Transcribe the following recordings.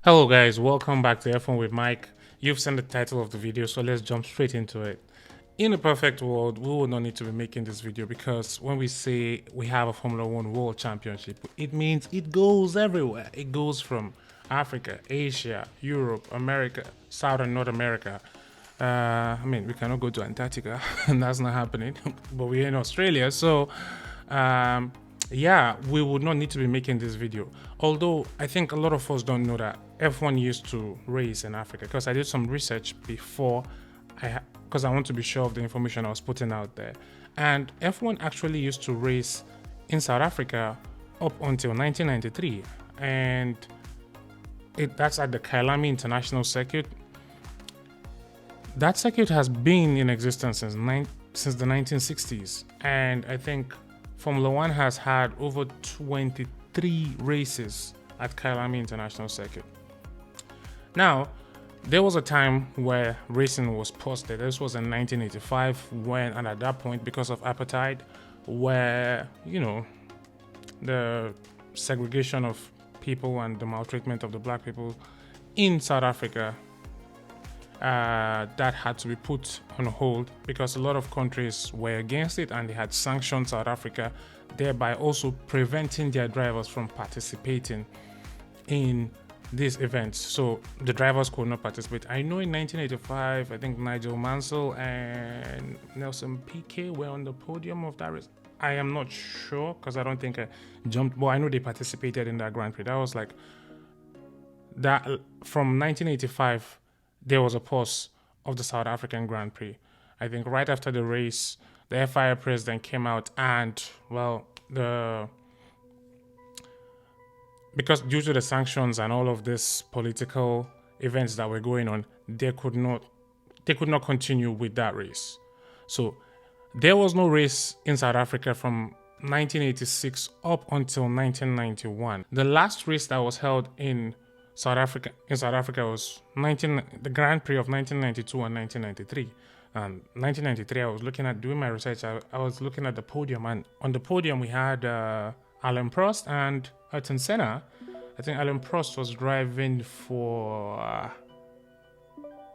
Hello guys, welcome back to F1 with Mike. You've seen the title of the video, so let's jump straight into it. In a perfect world, we would not need to be making this video because when we say we have a Formula One World Championship, it means it goes everywhere. It goes from Africa, Asia, Europe, America, South and North America. We cannot go to Antarctica, and that's not happening, but we're in Australia, so yeah, we would not need to be making this video. Although I think a lot of us don't know that F1 used to race in Africa, because I did some research before because I want to be sure of the information I was putting out there. And F1 actually used to race in South Africa up until 1993, and that's at the Kyalami International Circuit. That circuit has been in existence since the 1960s, and I think Formula One has had over 23 races at Kyalami International Circuit. Now, there was a time where racing was paused. This was in 1985 and at that point, because of apartheid, where, the segregation of people and the maltreatment of the black people in South Africa, that had to be put on hold because a lot of countries were against it and they had sanctioned South Africa, thereby also preventing their drivers from participating in these events. So the drivers could not participate. I know in 1985, I think Nigel Mansell and Nelson Piquet were on the podium of that race. I am not sure because I don't think I jumped, but I know they participated in that Grand Prix. That was like that from 1985. There was a pause of the South African Grand Prix. I think right after the race, the FIA president came out and, because due to the sanctions and all of these political events that were going on, they could not continue with that race. So there was no race in South Africa from 1986 up until 1991. The last race that was held in South Africa was the Grand Prix of 1992 and 1993. 1993, I was looking at doing my research. I was looking at the podium, and on the podium we had Alain Prost and Ayrton Senna. I think Alain Prost was driving for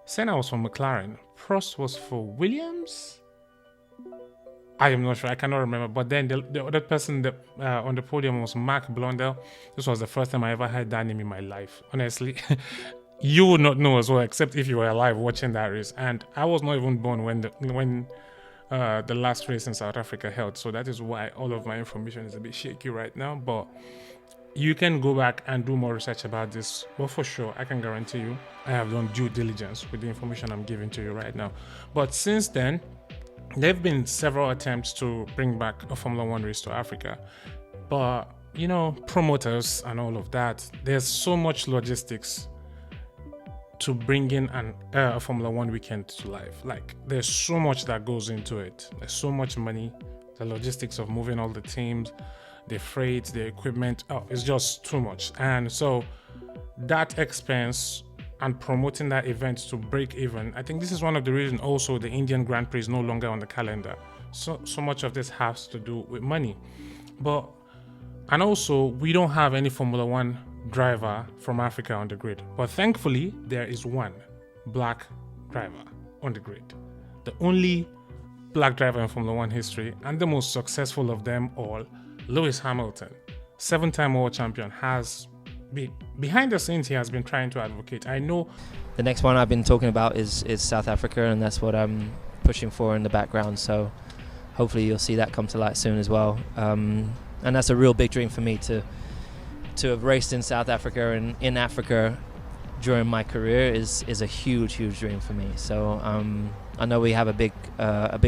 Senna was for McLaren. Prost was for Williams. I am not sure. I cannot remember. But then the other person that on the podium was Mark Blundell. This was the first time I ever heard that name in my life. Honestly, you would not know as well, except if you were alive watching that race. And I was not even born when the last race in South Africa held. So that is why all of my information is a bit shaky right now. But you can go back and do more research about this. But for sure, I can guarantee you, I have done due diligence with the information I'm giving to you right now. But since then, there have been several attempts to bring back a Formula One race to Africa, but promoters and all of that, there's so much logistics to bring in a Formula One weekend to life. Like, there's so much that goes into it. There's so much money, the logistics of moving all the teams, the freight, the equipment. It's just too much. And so that expense and promoting that event to break even, I think this is one of the reasons also the Indian Grand Prix is no longer on the calendar. So much of this has to do with money. And also, we don't have any Formula One driver from Africa on the grid. But thankfully, there is one black driver on the grid. The only black driver in Formula One history, and the most successful of them all, Lewis Hamilton, 7-time world champion, has behind the scenes, he has been trying to advocate. I know the next one I've been talking about is South Africa, and that's what I'm pushing for in the background. So hopefully you'll see that come to light soon as well. And that's a real big dream for me to have raced in South Africa and in Africa during my career is a huge dream for me. So I know we have a big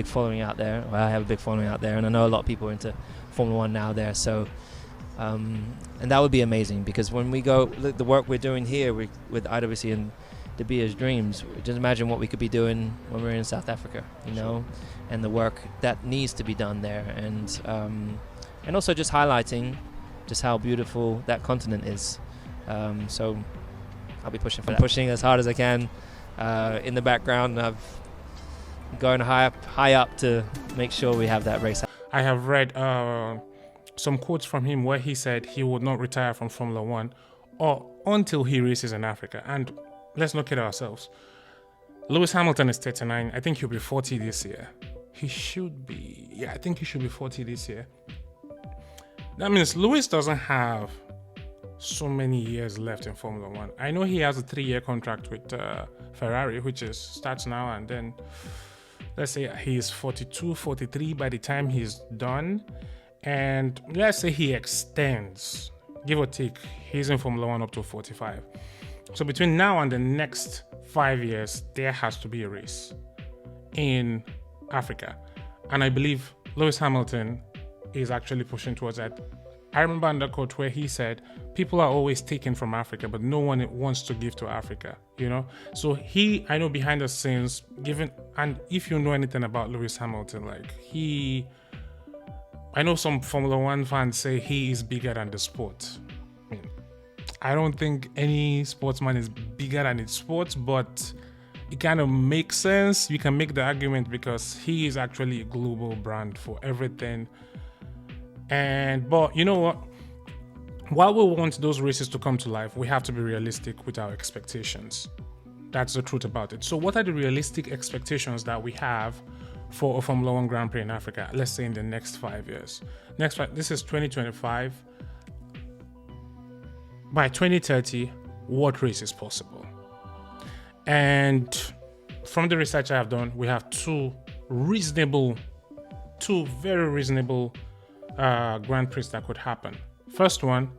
following out there. Well, I have a big following out there, and I know a lot of people are into Formula One now there. So. And that would be amazing, because when we go, the work we're doing here with IWC and De Beers Dreams, just imagine what we could be doing when we're in South Africa, and the work that needs to be done there, and also just highlighting just how beautiful that continent is. So I'll be pushing for that. Pushing as hard as I can. In the background, I'm going high up to make sure we have that race. I have read some quotes from him where he said he would not retire from Formula One or until he races in Africa. And let's look at ourselves. Lewis Hamilton is 39. I think he'll be 40 this year. He should be. Yeah, I think he should be 40 this year. That means Lewis doesn't have so many years left in Formula One. I know he has a 3-year contract with Ferrari, which starts now, and then let's say he's 42, 43 by the time he's done. And let's say he extends, give or take, he's in Formula One up to 45. So between now and the next 5 years, there has to be a race in Africa. And I believe Lewis Hamilton is actually pushing towards that. I remember on the quote where he said, people are always taken from Africa, but no one wants to give to Africa, you know? So I know behind the scenes, and if you know anything about Lewis Hamilton, I know some Formula One fans say he is bigger than the sport. I don't think any sportsman is bigger than its sport, but it kind of makes sense. You can make the argument because he is actually a global brand for everything. But you know what? While we want those races to come to life, we have to be realistic with our expectations. That's the truth about it. So what are the realistic expectations that we have for a Formula One Grand Prix in Africa, let's say in the next 5 years? This is 2025. By 2030, what race is possible? And from the research I have done, we have two very reasonable Grand Prix that could happen. First one,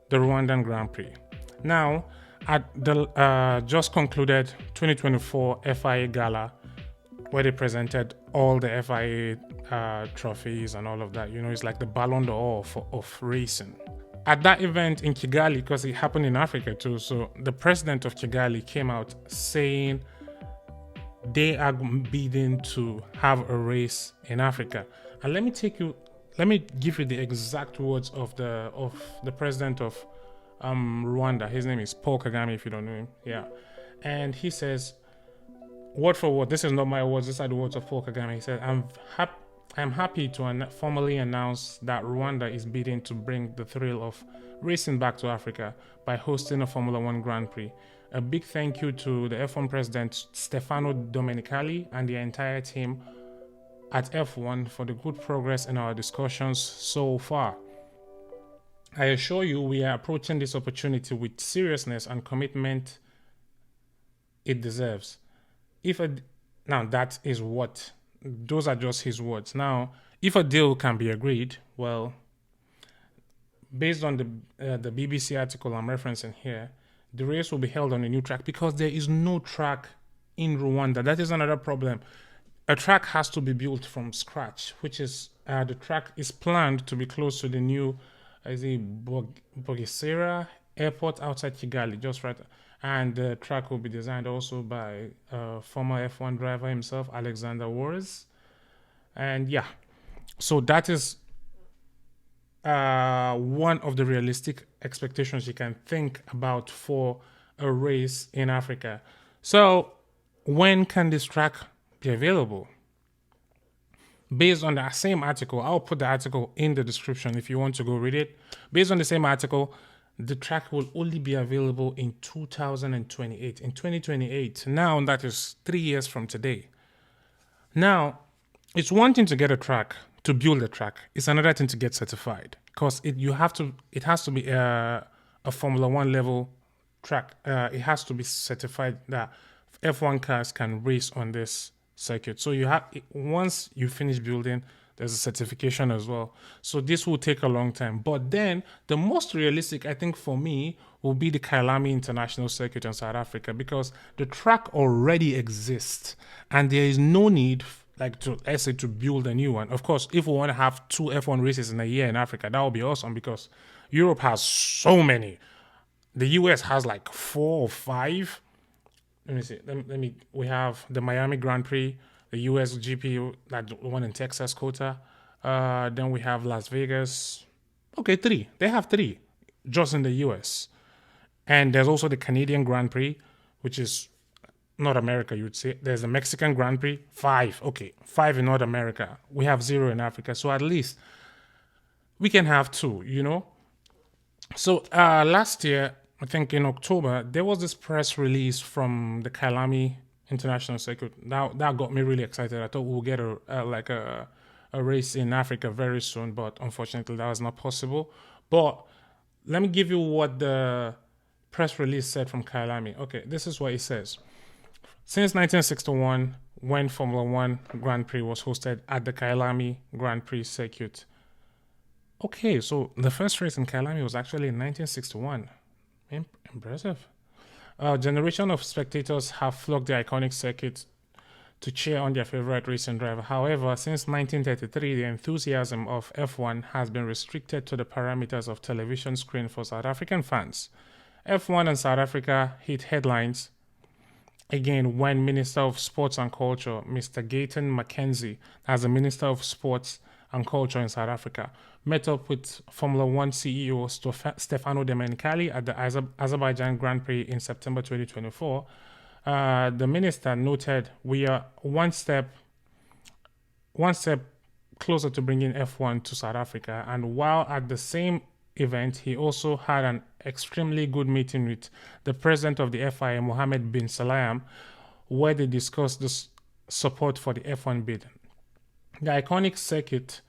the Rwandan Grand Prix. Now, at the just concluded 2024 FIA Gala, where they presented all the FIA trophies and all of that, it's like the Ballon d'Or of racing. At that event in Kigali, because it happened in Africa too, so the president of Kigali came out saying they are bidding to have a race in Africa. And let me give you the exact words of the president of Rwanda. His name is Paul Kagame, if you don't know him. Yeah. And he says, word for word, this is not my words, these are the words of Paul Kagame. He said, I'm happy to formally announce that Rwanda is bidding to bring the thrill of racing back to Africa by hosting a Formula One Grand Prix. A big thank you to the F1 president Stefano Domenicali and the entire team at F1 for the good progress in our discussions so far. I assure you we are approaching this opportunity with seriousness and commitment it deserves. Now that is what, those are just his words. Now, if a deal can be agreed, well, based on the BBC article I'm referencing here, the race will be held on a new track because there is no track in Rwanda. That is another problem. A track has to be built from scratch, which is the track is planned to be close to the new Bugesera airport outside Kigali, just right. And the track will be designed also by former F1 driver himself, Alexander Wars. And yeah, so that is one of the realistic expectations you can think about for a race in Africa. So when can this track be available? Based on that same article, I'll put the article in the description if you want to go read it. Based on the same article, the track will only be available in 2028. In 2028, now that is 3 years from today. Now, it's one thing to get a track, to build a track. It's another thing to get certified because it has to be a Formula One level track. It has to be certified that F1 cars can race on this circuit. So once you finish building, there's a certification as well. So this will take a long time. But then the most realistic, I think for me, will be the Kyalami International Circuit in South Africa because the track already exists and there is no need to build a new one. Of course, if we want to have 2 F1 races in a year in Africa, that would be awesome because Europe has so many. The US has like 4 or 5. Let me see. We have the Miami Grand Prix, the US GP, that one in Texas, COTA. Then we have Las Vegas. Okay, 3. They have 3 just in the US. And there's also the Canadian Grand Prix, which is North America, you'd say. There's the Mexican Grand Prix, 5. Okay, 5 in North America. We have 0 in Africa. So at least we can have 2, So last year, I think in October, there was this press release from the Kailami International Circuit. That got me really excited. I thought we'll get a race in Africa very soon, but unfortunately that was not possible. But let me give you what the press release said from Kailami. Okay, this is what it says. Since 1961, when Formula One Grand Prix was hosted at the Kailami Grand Prix circuit. Okay, so the first race in Kailami was actually in 1961. Impressive. A generation of spectators have flocked the iconic circuit to cheer on their favorite racing driver. However, since 1933, the enthusiasm of F1 has been restricted to the parameters of television screen for South African fans. F1 and South Africa hit headlines again when Minister of Sports and Culture, Mr. Gayton McKenzie, as the Minister of Sports and Culture in South Africa, met up with Formula One CEO Stefano Domenicali at the Azerbaijan Grand Prix in September 2024. The minister noted we are one step closer to bringing F1 to South Africa, and while at the same event, he also had an extremely good meeting with the president of the FIA, Mohammed bin Salayem, where they discussed the support for the F1 bid. The iconic circuit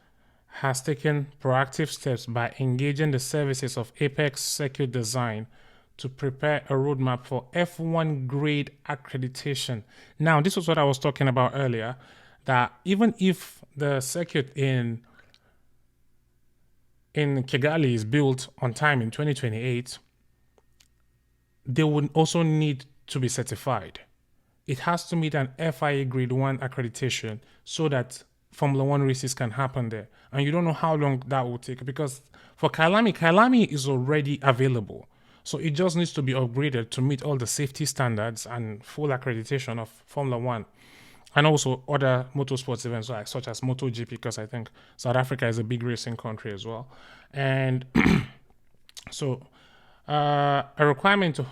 has taken proactive steps by engaging the services of Apex Circuit Design to prepare a roadmap for F1 grade accreditation. Now, this was what I was talking about earlier, that even if the circuit in Kigali is built on time in 2028, they would also need to be certified. It has to meet an FIA Grade 1 accreditation so that Formula One races can happen there. And you don't know how long that will take, because for Kailami is already available. So it just needs to be upgraded to meet all the safety standards and full accreditation of Formula One. And also other motorsports events such as MotoGP, because I think South Africa is a big racing country as well. And so a requirement to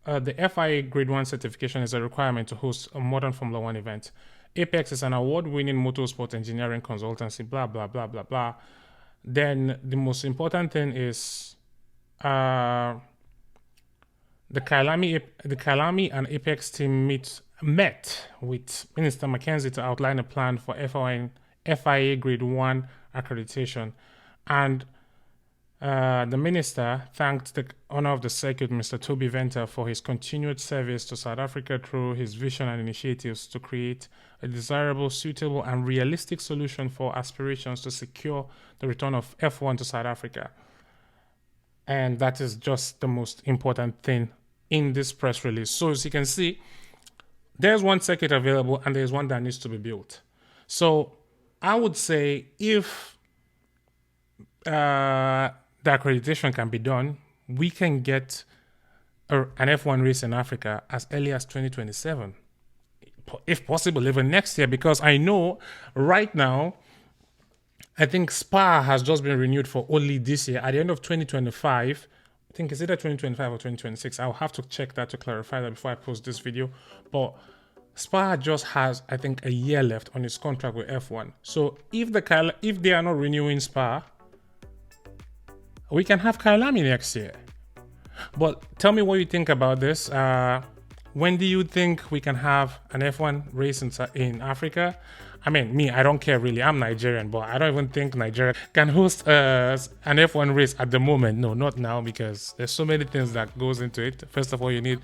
the FIA Grade 1 certification is a requirement to host a modern Formula One event. Apex is an award-winning motorsport engineering consultancy, blah, blah, blah, blah, blah. Then the most important thing is the Kailami and Apex team met with Minister McKenzie to outline a plan for FIA Grade 1 accreditation. And the minister thanked the owner of the circuit, Mr. Toby Venter, for his continued service to South Africa through his vision and initiatives to create a desirable, suitable, and realistic solution for aspirations to secure the return of F1 to South Africa. And that is just the most important thing in this press release. So as you can see, there's one circuit available and there's one that needs to be built. So I would say if the accreditation can be done, we can get an F1 race in Africa as early as 2027. If possible, even next year, because I know right now, I think Spa has just been renewed for only this year. At the end of 2025, I think it's either 2025 or 2026. I'll have to check that to clarify that before I post this video. But Spa just has, I think, a year left on its contract with F1. So if they are not renewing Spa, we can have Kailami next year. But tell me what you think about this. When do you think we can have an F1 race in Africa? I mean, I don't care really. I'm Nigerian, but I don't even think Nigeria can host an F1 race at the moment. No, not now, because there's so many things that goes into it. First of all, you need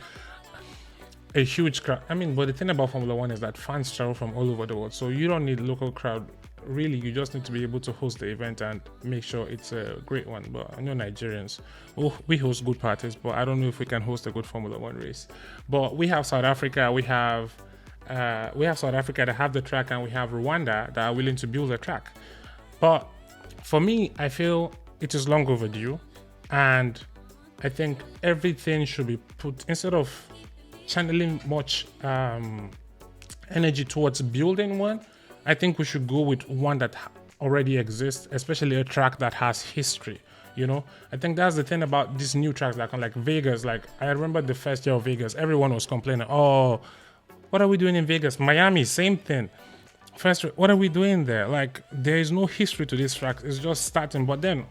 a huge crowd. But the thing about Formula One is that fans travel from all over the world, so you don't need a local crowd. Really, you just need to be able to host the event and make sure it's a great one. But I know Nigerians, we host good parties, but I don't know if we can host a good Formula One race. But we have South Africa, we have South Africa that have the track, and we have Rwanda that are willing to build a track. But for me, I feel it is long overdue, and I think everything should be put, instead of channeling much energy towards building one, I think we should go with one that already exists, especially a track that has history. I think that's the thing about these new tracks, like Vegas. Like, I remember the first year of Vegas, everyone was complaining, oh, what are we doing in Vegas? Miami, same thing. First, what are we doing there? Like, there is no history to this track. It's just starting. But then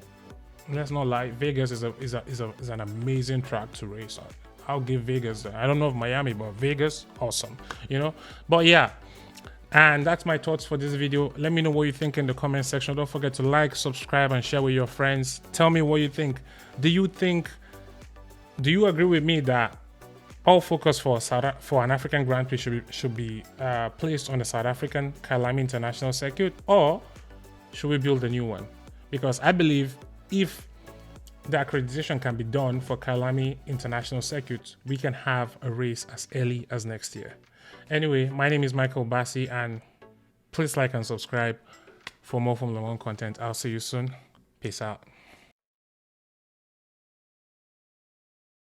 let's not lie, Vegas is an amazing track to race on. I'll give Vegas that. I don't know of Miami, but Vegas, awesome, you know. But yeah, and that's my thoughts for this video. Let me know what you think in the comment section. Don't forget to like, subscribe, and share with your friends. Tell me what you think. Do you agree with me that all focus for an African Grand Prix should be placed on the South African Kyalami International Circuit, or should we build a new one? Because I believe if the accreditation can be done for Kyalami International Circuit, we can have a race as early as next year. Anyway, my name is Michael Bassi, and please like and subscribe for more Formula One content. I'll see you soon. Peace out.